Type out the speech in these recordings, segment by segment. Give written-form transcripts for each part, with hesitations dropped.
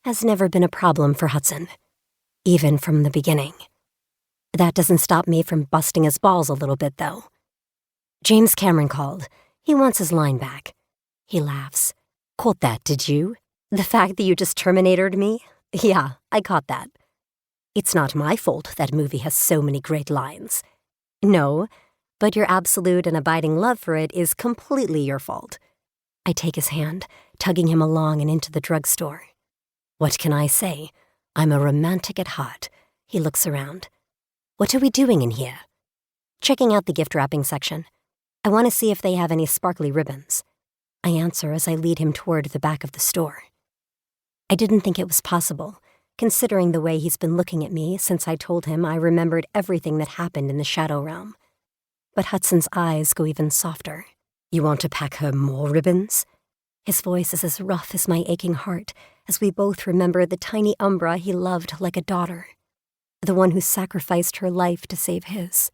has never been a problem for Hudson, even from the beginning. That doesn't stop me from busting his balls a little bit, though. James Cameron called. He wants his line back. He laughs. Caught that, did you? The fact that you just Terminator'd me? Yeah, I caught that. It's not my fault that movie has so many great lines. No, but your absolute and abiding love for it is completely your fault. I take his hand, tugging him along and into the drugstore. What can I say? I'm a romantic at heart. He looks around. What are we doing in here? Checking out the gift wrapping section. I want to see if they have any sparkly ribbons. I answer as I lead him toward the back of the store. I didn't think it was possible, considering the way he's been looking at me since I told him I remembered everything that happened in the Shadow Realm. But Hudson's eyes go even softer. You want to pack her more ribbons? His voice is as rough as my aching heart as we both remember the tiny Umbra he loved like a daughter, the one who sacrificed her life to save his.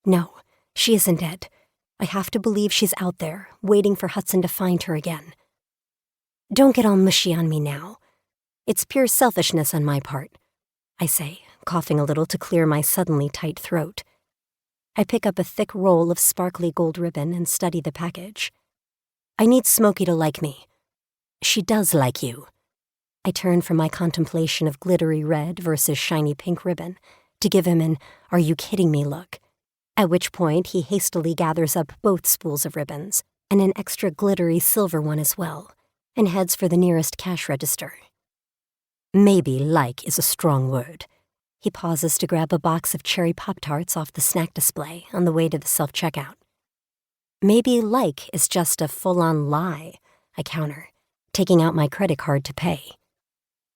No, she isn't dead. I have to believe she's out there, waiting for Hudson to find her again. Don't get all mushy on me now. It's pure selfishness on my part, I say, coughing a little to clear my suddenly tight throat. I pick up a thick roll of sparkly gold ribbon and study the package. I need Smokey to like me. She does like you. I turn from my contemplation of glittery red versus shiny pink ribbon to give him an "are you kidding me" look, at which point he hastily gathers up both spools of ribbons and an extra glittery silver one as well, and heads for the nearest cash register. Maybe like is a strong word. He pauses to grab a box of cherry Pop-Tarts off the snack display on the way to the self-checkout. Maybe like is just a full-on lie, I counter, taking out my credit card to pay.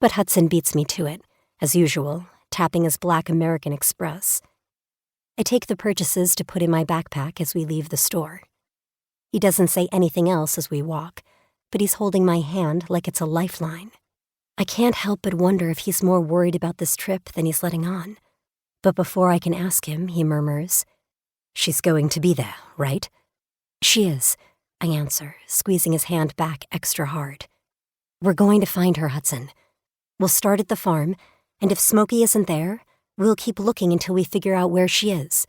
But Hudson beats me to it, as usual, tapping his black American Express. I take the purchases to put in my backpack as we leave the store. He doesn't say anything else as we walk, but he's holding my hand like it's a lifeline. I can't help but wonder if he's more worried about this trip than he's letting on. But before I can ask him, he murmurs, "She's going to be there, right?" "She is," I answer, squeezing his hand back extra hard. "We're going to find her, Hudson. We'll start at the farm, and if Smokey isn't there, we'll keep looking until we figure out where she is.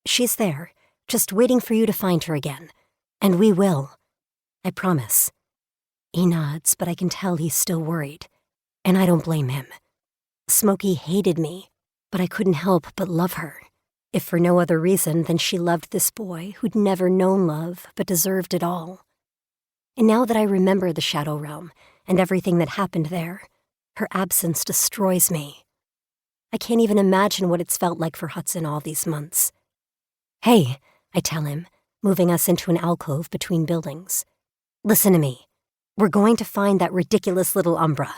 She's there, just waiting for you to find her again. And we will. I promise." He nods, but I can tell he's still worried. And I don't blame him. Smokey hated me, but I couldn't help but love her, if for no other reason than she loved this boy who'd never known love but deserved it all. And now that I remember the Shadow Realm and everything that happened there, her absence destroys me. I can't even imagine what it's felt like for Hudson all these months. "Hey," I tell him, moving us into an alcove between buildings. "Listen to me. We're going to find that ridiculous little Umbra."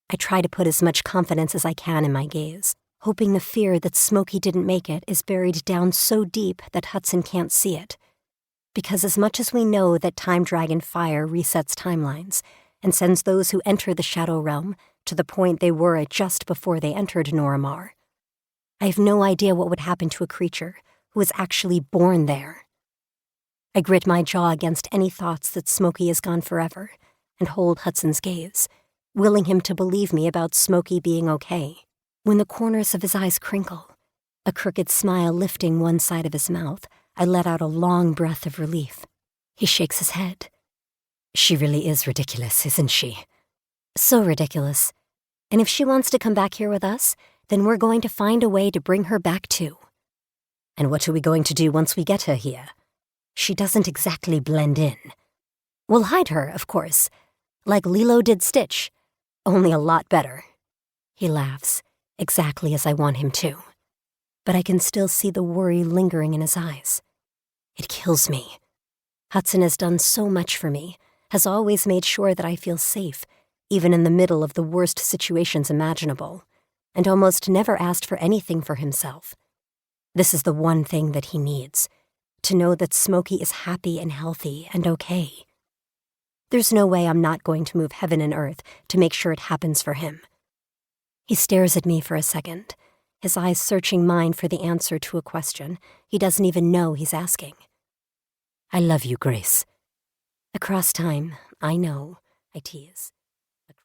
I try to put as much confidence as I can in my gaze, hoping the fear that Smokey didn't make it is buried down so deep that Hudson can't see it. Because as much as we know that Time Dragon Fire resets timelines and sends those who enter the Shadow Realm to the point they were at just before they entered Noramar, I have no idea what would happen to a creature who was actually born there. I grit my jaw against any thoughts that Smokey is gone forever and hold Hudson's gaze, willing him to believe me about Smokey being okay, when the corners of his eyes crinkle, a crooked smile lifting one side of his mouth. I let out a long breath of relief. He shakes his head. "She really is ridiculous, isn't she?" "So ridiculous. And if she wants to come back here with us, then we're going to find a way to bring her back too." "And what are we going to do once we get her here? She doesn't exactly blend in." "We'll hide her, of course, like Lilo did Stitch, only a lot better." He laughs, exactly as I want him to, but I can still see the worry lingering in his eyes. It kills me. Hudson has done so much for me, has always made sure that I feel safe, even in the middle of the worst situations imaginable, and almost never asked for anything for himself. This is the one thing that he needs, to know that Smokey is happy and healthy and okay. There's no way I'm not going to move heaven and earth to make sure it happens for him. He stares at me for a second, his eyes searching mine for the answer to a question he doesn't even know he's asking. "I love you, Grace." "Across time, I know," I tease.